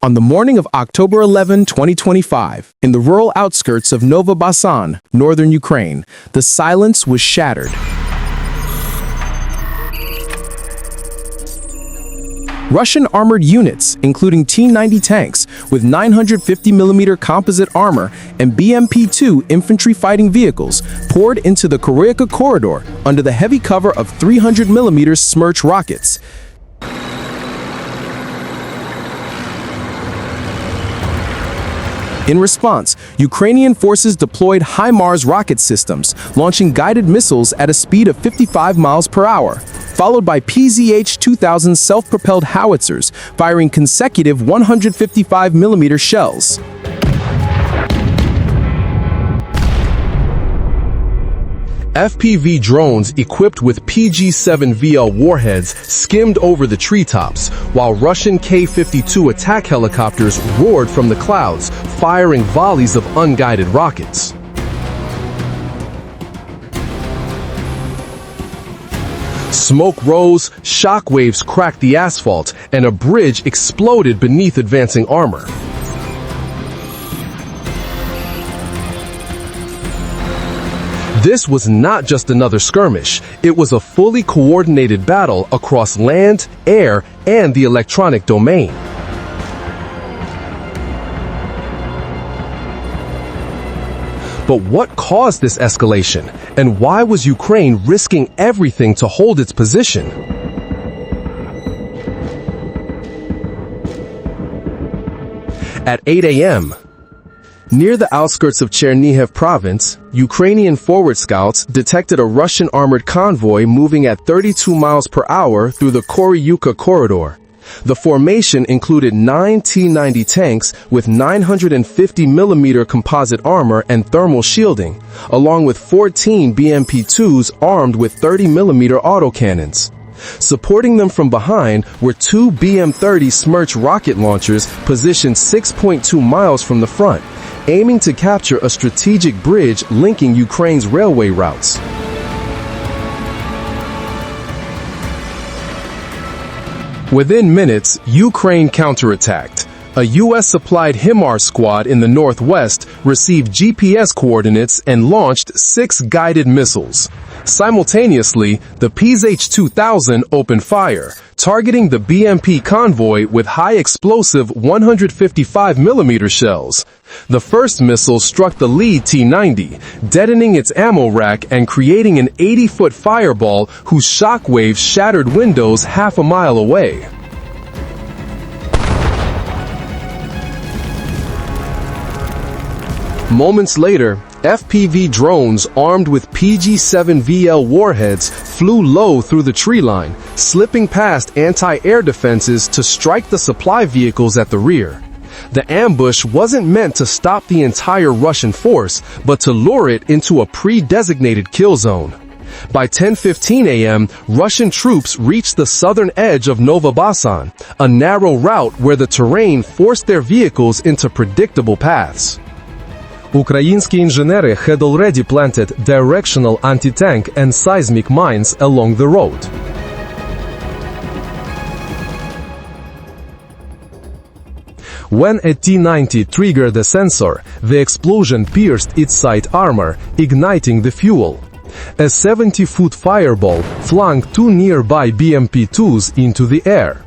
On the morning of October 11, 2025, in the rural outskirts of Novobasan, northern Ukraine, the silence was shattered. Russian armored units, including T-90 tanks with 950mm composite armor and BMP-2 infantry fighting vehicles, poured into the Koryaka corridor under the heavy cover of 300mm Smerch rockets. In response, Ukrainian forces deployed HIMARS rocket systems, launching guided missiles at a speed of 55 miles per hour, followed by PZH-2000 self-propelled howitzers, firing consecutive 155mm shells. FPV drones equipped with PG-7VL warheads skimmed over the treetops, while Russian K-52 attack helicopters roared from the clouds, firing volleys of unguided rockets. Smoke rose, shockwaves cracked the asphalt, and a bridge exploded beneath advancing armor. This was not just another skirmish, it was a fully coordinated battle across land, air, and the electronic domain. But what caused this escalation, and why was Ukraine risking everything to hold its position? At 8 a.m., near the outskirts of Chernihiv province, Ukrainian forward scouts detected a Russian armored convoy moving at 32 miles per hour through the Koryaka corridor. The formation included 9 T-90 tanks with 950mm composite armor and thermal shielding, along with 14 BMP-2s armed with 30mm autocannons. Supporting them from behind were 2 BM-30 Smerch rocket launchers positioned 6.2 miles from the front, aiming to capture a strategic bridge linking Ukraine's railway routes. Within minutes, Ukraine counterattacked. A U.S.-supplied HIMARS squad in the northwest received GPS coordinates and launched 6 guided missiles. Simultaneously, the PZH-2000 opened fire, targeting the BMP convoy with high-explosive 155mm shells. The first missile struck the lead T-90, detonating its ammo rack and creating an 80-foot fireball whose shockwaves shattered windows half a mile away. Moments later, FPV drones armed with PG-7VL warheads flew low through the tree line, slipping past anti-air defenses to strike the supply vehicles at the rear. The ambush wasn't meant to stop the entire Russian force, but to lure it into a pre-designated kill zone. By 10:15 a.m., Russian troops reached the southern edge of Novobasan, a narrow route where the terrain forced their vehicles into predictable paths. Ukrainian engineers had already planted directional anti-tank and seismic mines along the road. When a T-90 triggered a sensor, the explosion pierced its side armor, igniting the fuel. A 70-foot fireball flung 2 nearby BMP-2s into the air.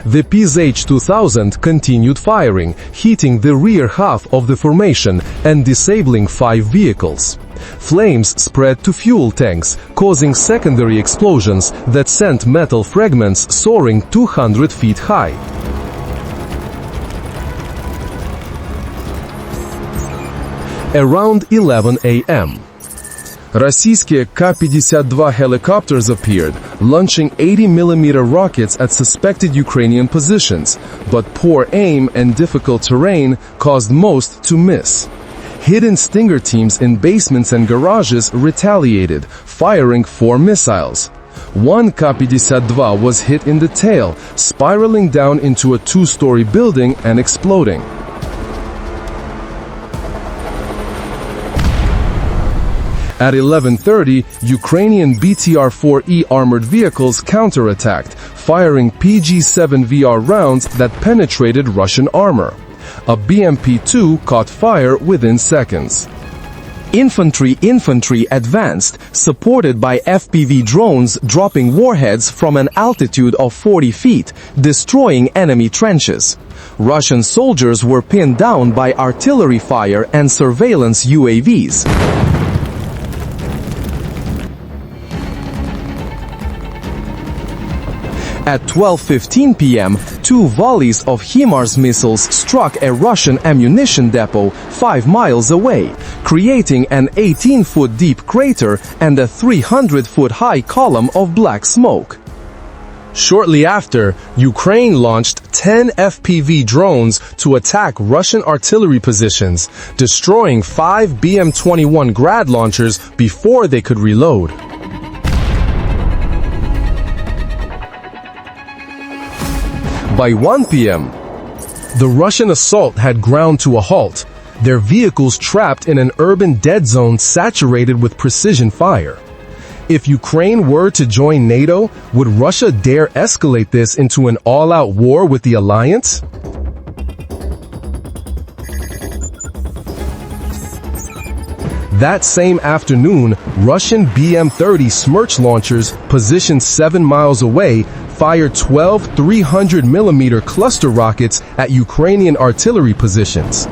The PZH-2000 continued firing, hitting the rear half of the formation and disabling 5 vehicles. Flames spread to fuel tanks, causing secondary explosions that sent metal fragments soaring 200 feet high. Around 11 a.m., Российские К-52 helicopters appeared, launching 80mm rockets at suspected Ukrainian positions, but poor aim and difficult terrain caused most to miss. Hidden Stinger teams in basements and garages retaliated, firing 4 missiles. One K-52 was hit in the tail, spiraling down into a 2-story building and exploding. At 11:30, Ukrainian BTR-4E armored vehicles counterattacked, firing PG-7VR rounds that penetrated Russian armor. A BMP-2 caught fire within seconds. Infantry advanced, supported by FPV drones dropping warheads from an altitude of 40 feet, destroying enemy trenches. Russian soldiers were pinned down by artillery fire and surveillance UAVs. At 12:15 p.m., 2 volleys of HIMARS missiles struck a Russian ammunition depot 5 miles away, creating an 18-foot deep crater and a 300-foot high column of black smoke. Shortly after, Ukraine launched 10 FPV drones to attack Russian artillery positions, destroying 5 BM-21 Grad launchers before they could reload. By 1 p.m., the Russian assault had ground to a halt, their vehicles trapped in an urban dead zone saturated with precision fire. If Ukraine were to join NATO, would Russia dare escalate this into an all-out war with the alliance? That same afternoon, Russian BM-30 Smerch launchers, positioned 7 miles away, fired 12 300mm cluster rockets at Ukrainian artillery positions.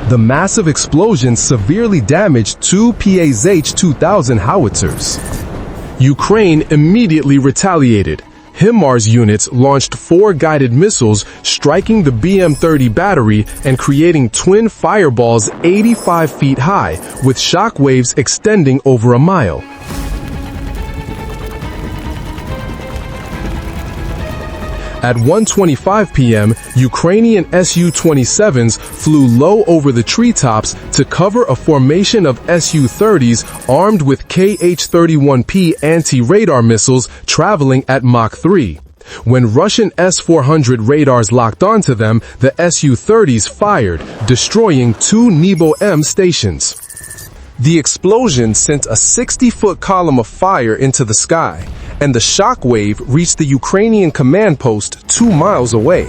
The massive explosions severely damaged 2 PAZ-2000 howitzers. Ukraine immediately retaliated. HIMARS units launched 4 guided missiles, striking the BM-30 battery and creating twin fireballs 85 feet high, with shock waves extending over a mile. At 1:25 p.m., Ukrainian Su-27s flew low over the treetops to cover a formation of Su-30s armed with Kh-31P anti-radar missiles traveling at Mach 3. When Russian S-400 radars locked onto them, the Su-30s fired, destroying 2 Nebo-M stations. The explosion sent a 60-foot column of fire into the sky, and the shock wave reached the Ukrainian command post 2 miles away.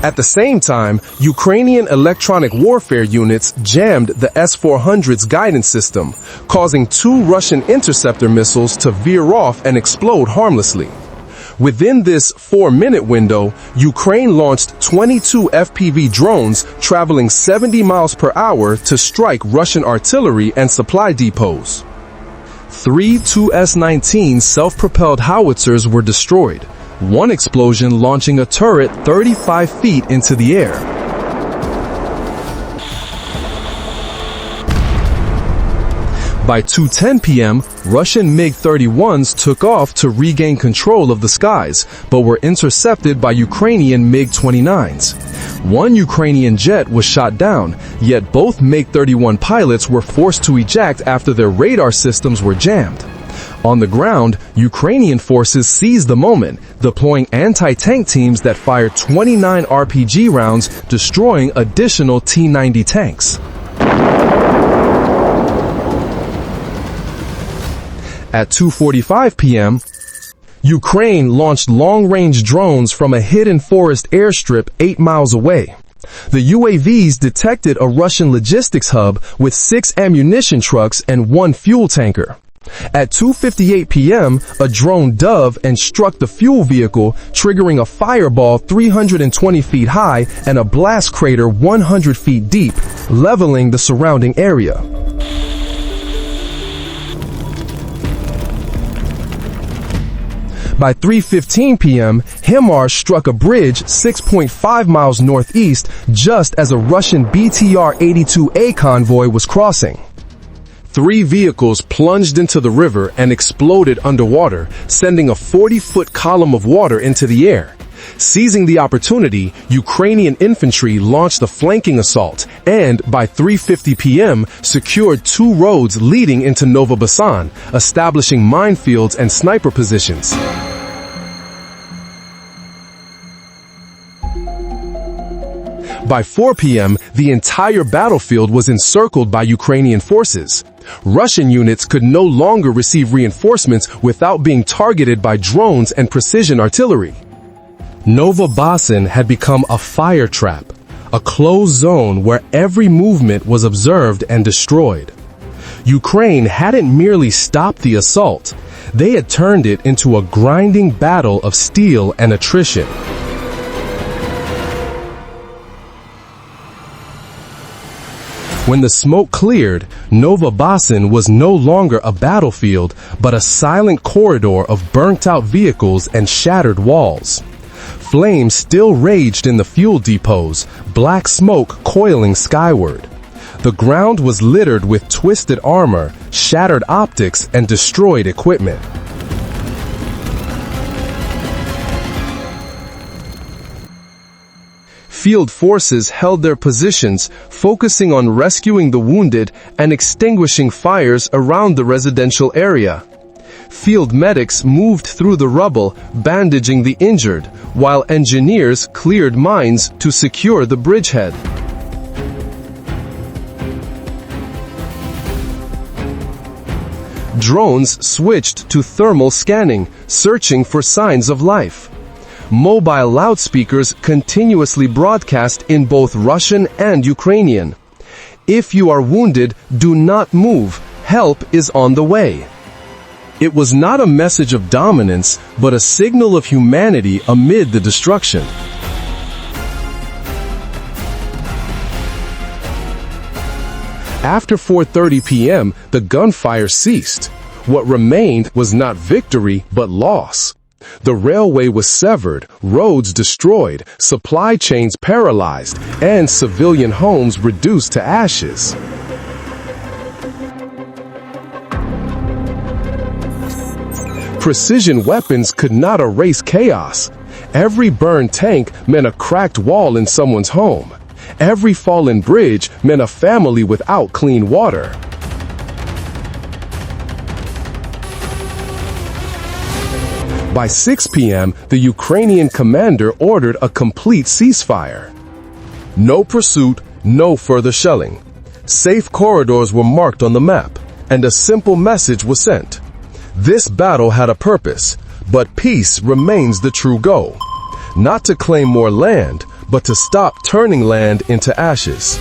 At the same time, Ukrainian electronic warfare units jammed the S-400's guidance system, causing 2 Russian interceptor missiles to veer off and explode harmlessly. Within this 4-minute window, Ukraine launched 22 FPV drones traveling 70 miles per hour to strike Russian artillery and supply depots. 3 Tu-S-19 self-propelled howitzers were destroyed, one explosion launching a turret 35 feet into the air. By 2:10 p.m., Russian MiG-31s took off to regain control of the skies, but were intercepted by Ukrainian MiG-29s. One Ukrainian jet was shot down, yet both MiG-31 pilots were forced to eject after their radar systems were jammed. On the ground, Ukrainian forces seized the moment, deploying anti-tank teams that fired 29 RPG rounds, destroying additional T-90 tanks. At 2:45 p.m., Ukraine launched long-range drones from a hidden forest airstrip 8 miles away. The UAVs detected a Russian logistics hub with 6 ammunition trucks and 1 fuel tanker. At 2:58 p.m., a drone dove and struck the fuel vehicle, triggering a fireball 320 feet high and a blast crater 100 feet deep, leveling the surrounding area. By 3:15 p.m., HIMARS struck a bridge 6.5 miles northeast just as a Russian BTR-82A convoy was crossing. 3 vehicles plunged into the river and exploded underwater, sending a 40-foot column of water into the air. Seizing the opportunity, Ukrainian infantry launched a flanking assault and, by 3:50 p.m., secured 2 roads leading into Novobasan, establishing minefields and sniper positions. By 4 p.m., the entire battlefield was encircled by Ukrainian forces. Russian units could no longer receive reinforcements without being targeted by drones and precision artillery. Novobasin had become a fire trap, a closed zone where every movement was observed and destroyed. Ukraine hadn't merely stopped the assault, they had turned it into a grinding battle of steel and attrition. When the smoke cleared, Novobasin was no longer a battlefield, but a silent corridor of burnt-out vehicles and shattered walls. Flames still raged in the fuel depots, black smoke coiling skyward. The ground was littered with twisted armor, shattered optics, and destroyed equipment. Field forces held their positions, focusing on rescuing the wounded and extinguishing fires around the residential area. Field medics moved through the rubble, bandaging the injured, while engineers cleared mines to secure the bridgehead. Drones switched to thermal scanning, searching for signs of life. Mobile loudspeakers continuously broadcast in both Russian and Ukrainian. If you are wounded, do not move. Help is on the way. It was not a message of dominance, but a signal of humanity amid the destruction. After 4:30 p.m., the gunfire ceased. What remained was not victory, but loss. The railway was severed, roads destroyed, supply chains paralyzed, and civilian homes reduced to ashes. Precision weapons could not erase chaos. Every burned tank meant a cracked wall in someone's home. Every fallen bridge meant a family without clean water. By 6 p.m., the Ukrainian commander ordered a complete ceasefire. No pursuit, no further shelling. Safe corridors were marked on the map, and a simple message was sent. This battle had a purpose, but peace remains the true goal. Not to claim more land, but to stop turning land into ashes.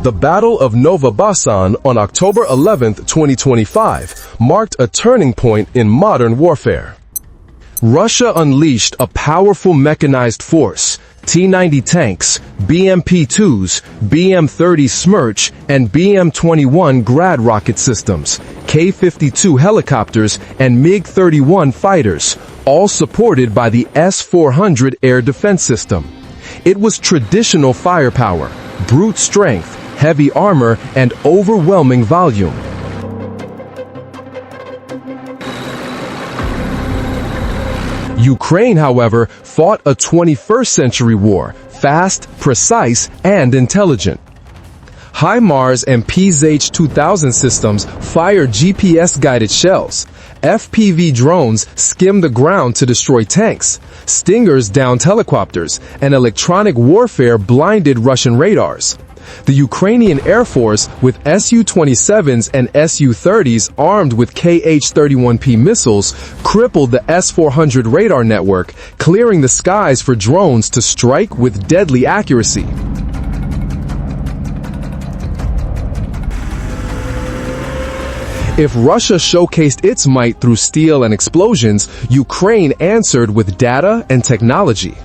The Battle of Novobasin on October 11, 2025, marked a turning point in modern warfare. Russia unleashed a powerful mechanized force, T-90 tanks, BMP-2s, BM-30 Smerch, and BM-21 Grad rocket systems, K-52 helicopters, and MiG-31 fighters, all supported by the S-400 air defense system. It was traditional firepower, brute strength, heavy armor, and overwhelming volume. Ukraine, however, fought a 21st century war, fast, precise, and intelligent. HIMARS and PZH-2000 systems fired GPS-guided shells. FPV drones skimmed the ground to destroy tanks. Stingers downed helicopters, and electronic warfare blinded Russian radars. The Ukrainian Air Force, with Su-27s and Su-30s armed with Kh-31P missiles, crippled the S-400 radar network, clearing the skies for drones to strike with deadly accuracy. If Russia showcased its might through steel and explosions, Ukraine answered with data and technology.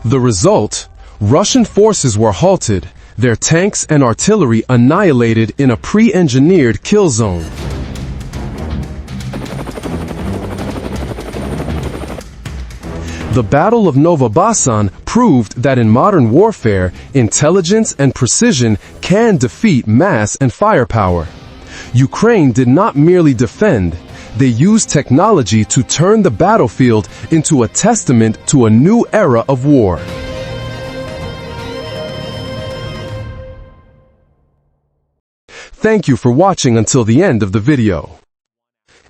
The result? Russian forces were halted, their tanks and artillery annihilated in a pre-engineered kill zone. The Battle of Novobasin proved that in modern warfare, intelligence and precision can defeat mass and firepower. Ukraine did not merely defend, they used technology to turn the battlefield into a testament to a new era of war. Thank you for watching until the end of the video.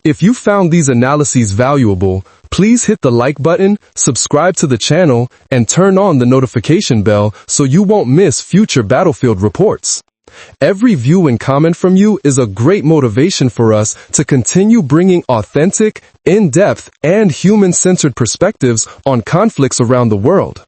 If you found these analyses valuable, Please hit the like button, subscribe to the channel, and turn on the notification bell so you won't miss future battlefield reports. Every view and comment from you is a great motivation for us to continue bringing authentic, in-depth, and human-centered perspectives on conflicts around the world.